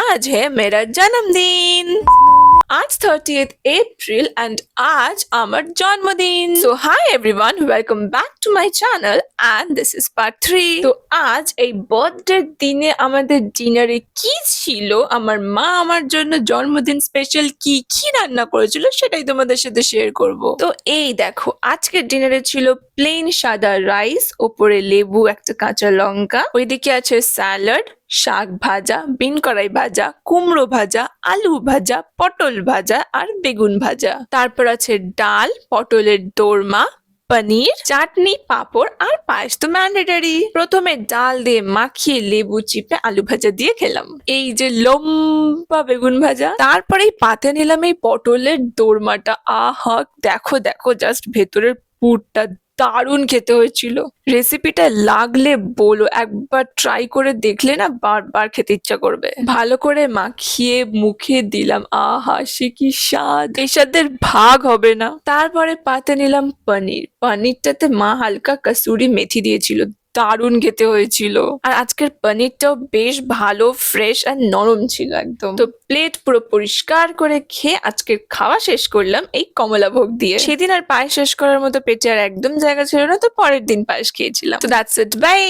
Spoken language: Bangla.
आज है मेरा जन्मदिन। आज 30th April and आज আমার জন্মদিন। So hi everyone, welcome back to my channel and this is part 3। তো আজ এই বার্থডে দিনে আমাদের ডিনারে কি ছিল, আমার মা আমার জন্য জন্মদিন স্পেশাল কি কি রান্না করেছিল সেটাই তোমাদের সাথে শেয়ার করব। তো এই দেখো, আজকের ডিনারে ছিল প্লেন সাদা রাইস, ওপরে লেবু, একটা কাঁচা লঙ্কা, ওইদিকে আছে স্যালাড, শাক ভাজা, বিন কড়াই ভাজা, কুমড়ো ভাজা, আলু ভাজা, পটল ভাজা আর বেগুন ভাজা। তারপর আছে ডাল, পটলের দোরমা, পনির, চাটনি, পাঁপড় আর পায়েস তো ম্যান্ডেটারি। প্রথমে ডাল দিয়ে মাখিয়ে লেবু চিপে আলু ভাজা দিয়ে খেলাম, এই যে লম্বা বেগুন ভাজা। তারপরেই পাতে নিলাম এই পটলের দোরমাটা। আহা, দেখো দেখো জাস্ট ভেতরের পুরটা দারুণ খেতে হয়েছিল। রেসিপিটা লাগলে বলো, একবার ট্রাই করে দেখলে না বারবার খেতে ইচ্ছা করবে। ভালো করে মাখিয়ে মুখে দিলাম, আহা সে কি স্বাদ, এই স্বাদের ভাগ হবে না। তারপরে পাতে নিলাম পনির, পনিরটাতে মা হালকা কসুরি মেথি দিয়েছিল, দারুণ খেতে হয়েছিল। আর আজকের পনিরটাও বেশ ভালো, ফ্রেশ আর নরম ছিল একদম। তো প্লেট পুরো পরিষ্কার করে খেয়ে আজকের খাওয়া শেষ করলাম এই কমলাভোগ দিয়ে। সেদিন আর পায়েস শেষ করার মতো পেটে আর একদম জায়গা ছিল না, তো পরের দিন পায়েস খেয়েছিলাম। তো দ্যাটস ইট, বাই।